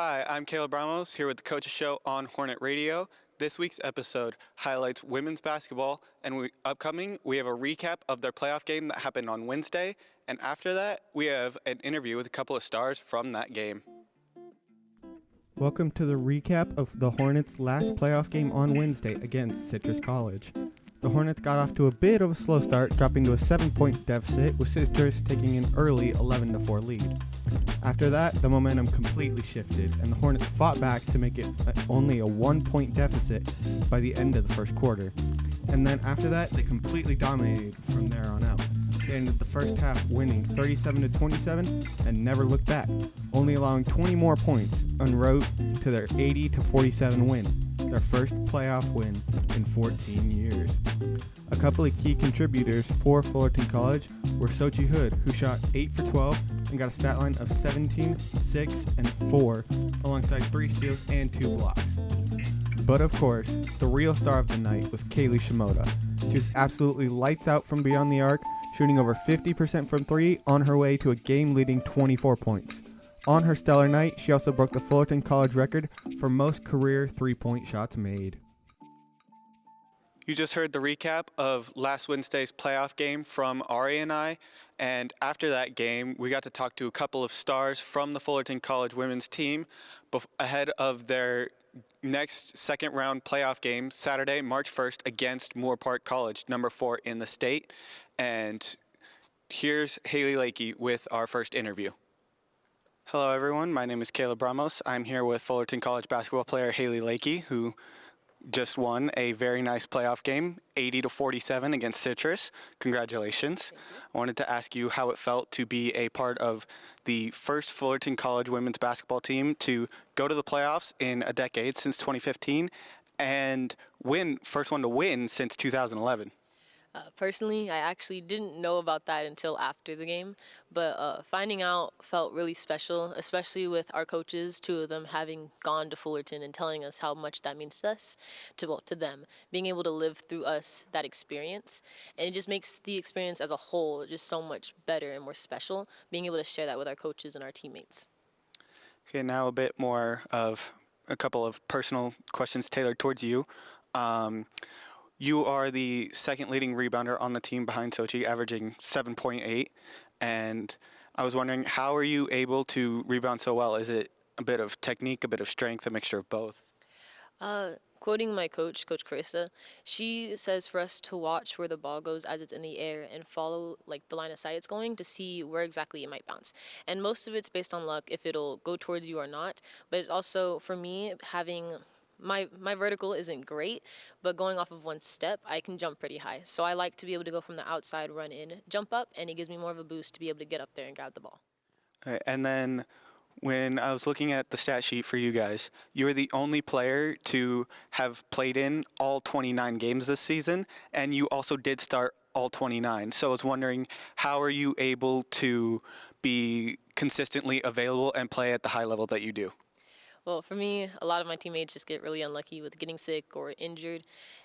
Hi, I'm Caleb Ramos here with the Coaches Show on Hornet Radio. This week's episode highlights women's basketball, and upcoming we have a recap of their playoff game that happened on Wednesday, and after that we have an interview with a couple of stars from that game. Welcome to the recap of the Hornets' last playoff game on Wednesday against Citrus College. The Hornets got off to a bit of a slow start, dropping to a 7-point deficit, with Citrus taking an early 11-4 lead. After that, the momentum completely shifted, and the Hornets fought back to make it only a 1-point deficit by the end of the first quarter. And then after that, they completely dominated from there on out. They ended the first half winning 37-27 and never looked back, only allowing 20 more points en route to their 80-47 win, their first playoff win in 14 years. A couple of key contributors for Fullerton College were Sochi Hood, who shot 8 for 12 and got a stat line of 17, 6, and 4, alongside 3 steals and 2 blocks. But of course, the real star of the night was Kaylee Shimoda. She was absolutely lights out from beyond the arc, shooting over 50% from 3 on her way to a game-leading 24 points. On her stellar night, she also broke the Fullerton College record for most career 3-point shots made. You just heard the recap of last Wednesday's playoff game from Ari and I, and after that game, we got to talk to a couple of stars from the Fullerton College women's team ahead of their next second round playoff game Saturday, March 1st against Moore Park College, number 4 in the state. And here's Haley Lakey with our first interview. Hello everyone, my name is Caleb Ramos. I'm here with Fullerton College basketball player Haley Lakey, who just won a very nice playoff game, 80-47 against Citrus. Congratulations. I wanted to ask you how it felt to be a part of the first Fullerton College women's basketball team to go to the playoffs in a decade, since 2015, and first one to win since 2011. Personally, I actually didn't know about that until after the game, but finding out felt really special, especially with our coaches, 2 of them having gone to Fullerton and telling us how much that means to us, to them, being able to live through us that experience. And it just makes the experience as a whole just so much better and more special, being able to share that with our coaches and our teammates. Okay, now a bit more of a couple of personal questions tailored towards you. You are the second leading rebounder on the team behind Sochi, averaging 7.8. And I was wondering, how are you able to rebound so well? Is it a bit of technique, a bit of strength, a mixture of both? Quoting my coach, Coach Carissa, she says for us to watch where the ball goes as it's in the air and follow the line of sight it's going to see where exactly it might bounce. And most of it's based on luck, if it'll go towards you or not. But it's also, for me, having my vertical isn't great, but going off of one step, I can jump pretty high. So I like to be able to go from the outside, run in, jump up, and it gives me more of a boost to be able to get up there and grab the ball. Okay, and then when I was looking at the stat sheet for you guys, you were the only player to have played in all 29 games this season, and you also did start all 29. So I was wondering, how are you able to be consistently available and play at the high level that you do? Well, for me, a lot of my teammates just get really unlucky with getting sick or injured.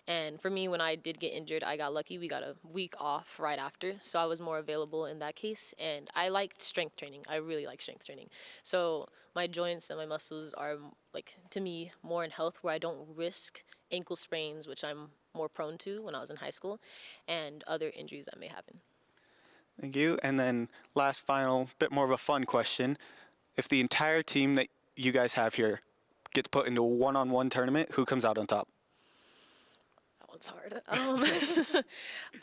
And for me, when I did get injured, I got lucky. We got a week off right after, so I was more available in that case. And I liked strength training. I really like strength training. So my joints and my muscles are, to me, more in health, where I don't risk ankle sprains, which I'm more prone to when I was in high school, and other injuries that may happen. Thank you. And then last, final, bit more of a fun question. If the entire team that you guys have here gets put into a one-on-one tournament, who comes out on top? That one's hard.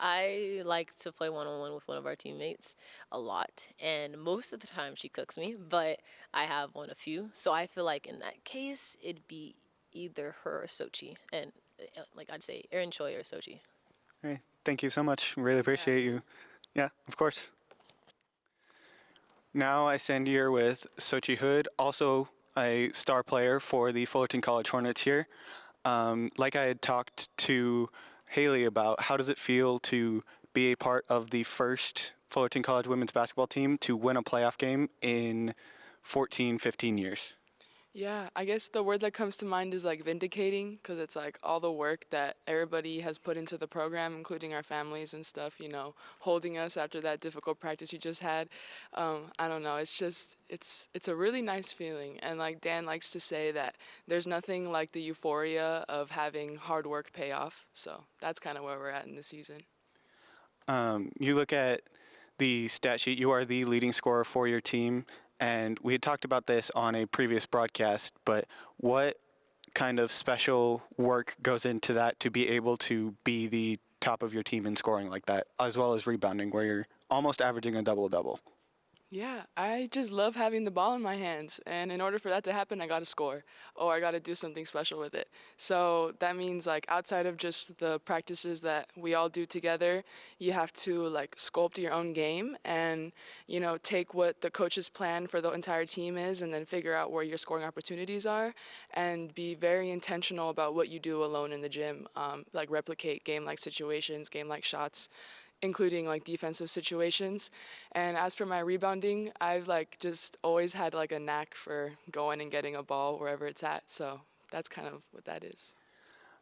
I like to play one-on-one with one of our teammates a lot, and most of the time she cooks me, but I have won a few, so I feel like in that case it'd be either her or Sochi, and I'd say Erin Choi or Sochi. Hey, thank you so much. Really appreciate you. Yeah, of course. Now I stand here with Sochi Hood, also a star player for the Fullerton College Hornets here. Like I had talked to Haley about, how does it feel to be a part of the first Fullerton College women's basketball team to win a playoff game in 15 years? Yeah, I guess the word that comes to mind is like vindicating, because it's like all the work that everybody has put into the program, including our families and stuff, holding us after that difficult practice you just had. I don't know, it's a really nice feeling. And like Dan likes to say that there's nothing like the euphoria of having hard work pay off. So that's kind of where we're at in the season. You look at the stat sheet, you are the leading scorer for your team. And we had talked about this on a previous broadcast, but what kind of special work goes into that to be able to be the top of your team in scoring like that, as well as rebounding, where you're almost averaging a double-double? Yeah, I just love having the ball in my hands. And in order for that to happen, I got to score or I got to do something special with it. So that means, like, outside of just the practices that we all do together, you have to, like, sculpt your own game and, take what the coach's plan for the entire team is and then figure out where your scoring opportunities are and be very intentional about what you do alone in the gym, like replicate game-like situations, game-like shots, including like defensive situations. And as for my rebounding, I've like just always had like a knack for going and getting a ball wherever it's at. So that's kind of what that is.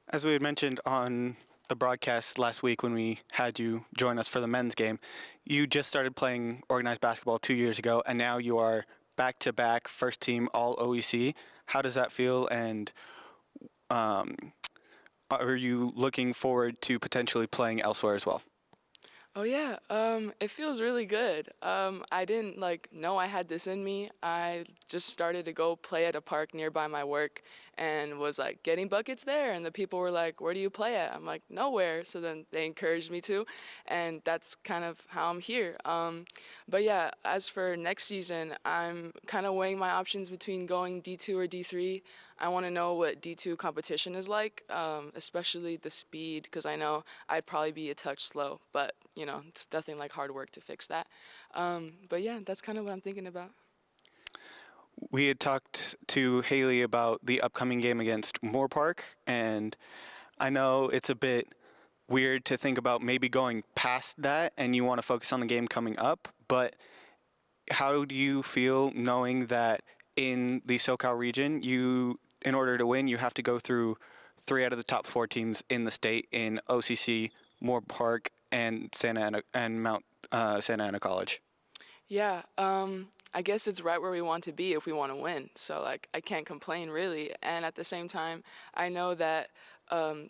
As we had mentioned on the broadcast last week when we had you join us for the men's game, you just started playing organized basketball 2 years ago, and now you are back-to-back first-team All-OEC. How does that feel, and are you looking forward to potentially playing elsewhere as well? Oh yeah, it feels really good. I didn't like know I had this in me. I just started to go play at a park nearby my work and was like getting buckets there, and the people were like, "Where do you play at?" I'm like, "Nowhere." So then they encouraged me to, and that's kind of how I'm here. But yeah, as for next season, I'm kind of weighing my options between going D2 or D3. I want to know what D2 competition is like, especially the speed, because I know I'd probably be a touch slow, but it's nothing like hard work to fix that. But yeah, that's kind of what I'm thinking about. We had talked to Haley about the upcoming game against Moore Park, and I know it's a bit weird to think about maybe going past that and you want to focus on the game coming up, but how do you feel knowing that in the SoCal region, in order to win, you have to go through 3 out of the top 4 teams in the state in OCC, Moore Park, and Santa Ana and Mount Santa Ana College? Yeah, I guess it's right where we want to be if we want to win. So like I can't complain really. And at the same time, I know that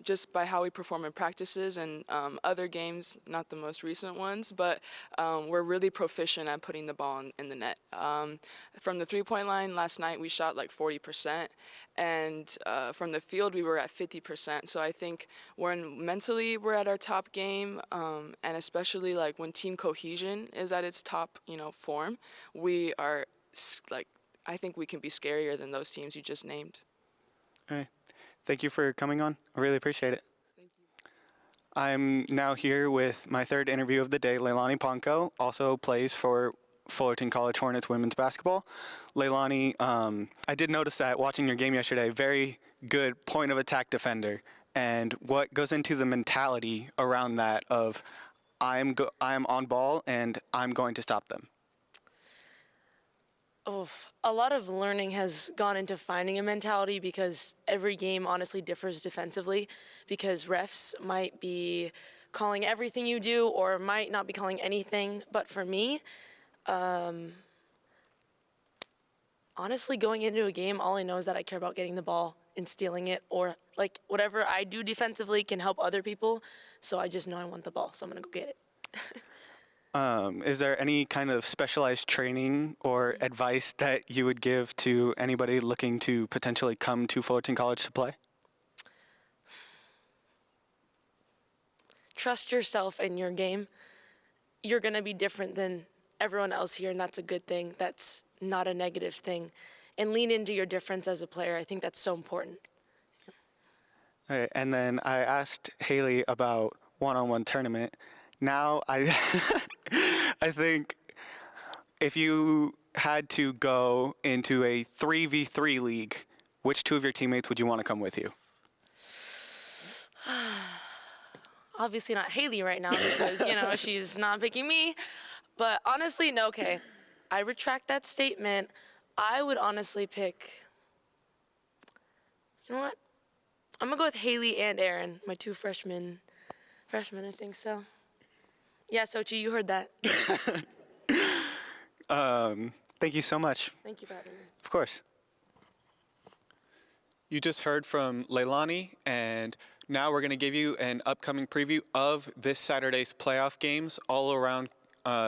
just by how we perform in practices and other games, not the most recent ones, but we're really proficient at putting the ball in the net. From the three-point line last night, we shot like 40%, and from the field, we were at 50%. So I think mentally we're at our top game, and especially like when team cohesion is at its top, form, we are like, I think we can be scarier than those teams you just named. All right. Thank you for coming on. I really appreciate it. Thank you. I'm now here with my third interview of the day. Leilani Ponko also plays for Fullerton College Hornets women's basketball. Leilani, I did notice that watching your game yesterday, very good point of attack defender. And what goes into the mentality around that of I'm on ball and I'm going to stop them? A lot of learning has gone into finding a mentality because every game honestly differs defensively because refs might be calling everything you do or might not be calling anything. But for me, honestly, going into a game, all I know is that I care about getting the ball and stealing it, or like whatever I do defensively can help other people. So I just know I want the ball, so I'm going to go get it. Is there any kind of specialized training or advice that you would give to anybody looking to potentially come to Fullerton College to play? Trust yourself in your game. You're going to be different than everyone else here, and that's a good thing. That's not a negative thing. And lean into your difference as a player. I think that's so important. All right, and then I asked Haley about one-on-one tournament. Now I think if you had to go into a 3v3 league, which 2 of your teammates would you want to come with you? Obviously not Haley right now because, she's not picking me. But honestly, no, okay. I retract that statement. I would honestly pick You know what? I'm going to go with Haley and Aaron, my two freshmen, I think so. Yeah, Sochi, you heard that. Thank you so much. Thank you for having me. Of course. You just heard from Leilani, and now we're going to give you an upcoming preview of this Saturday's playoff games all around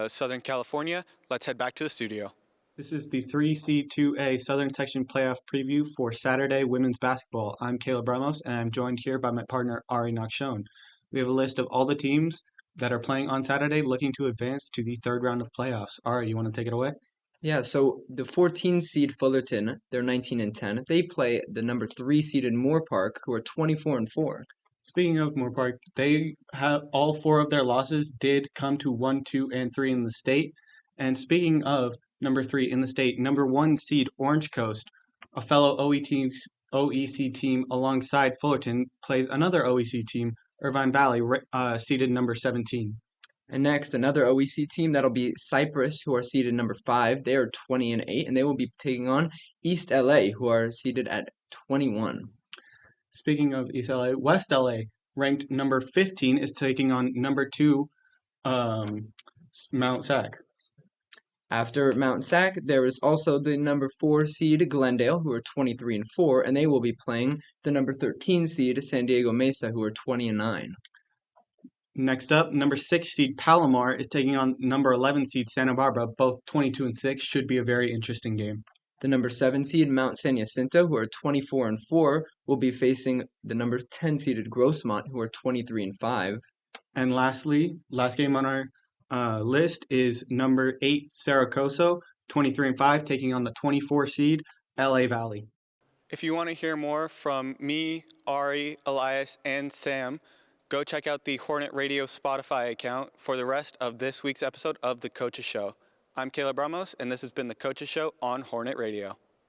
Southern California. Let's head back to the studio. This is the 3C2A Southern Section Playoff Preview for Saturday women's basketball. I'm Caleb Ramos, and I'm joined here by my partner, Ari Nakshon. We have a list of all the teams that are playing on Saturday looking to advance to the third round of playoffs. Ari, you want to take it away? Yeah, so the 14 seed Fullerton, they're 19-10. They play the number 3 seeded Moore Park, who are 24-4. Speaking of Moore Park, they have all 4 of their losses did come to 1, 2, and 3 in the state. And speaking of number 3 in the state, number 1 seed Orange Coast, a fellow OEC team alongside Fullerton, plays another OEC team, Irvine Valley, seeded number 17. And next, another OEC team, that'll be Cypress, who are seeded number 5. They are 20-8, and they will be taking on East LA, who are seeded at 21. Speaking of East LA, West LA, ranked number 15, is taking on number 2, Mount Sac. After Mount Sac, there is also the number 4 seed Glendale, who are 23-4, and they will be playing the number 13 seed San Diego Mesa, who are 20-9. Next up, number 6 seed Palomar is taking on number 11 seed Santa Barbara. Both 22-6 should be a very interesting game. The number 7 seed Mount San Jacinto, who are 24-4, will be facing the number 10 seeded Grossmont, who are 23-5. And lastly, last game on our list is number 8 Saracoso, 23-5, taking on the 24 seed LA Valley. If you want to hear more from me, Ari, Elias, and Sam, go check out the Hornet Radio Spotify account for the rest of this week's episode of The Coaches Show. I'm Caleb Ramos, and this has been The Coaches Show on Hornet Radio.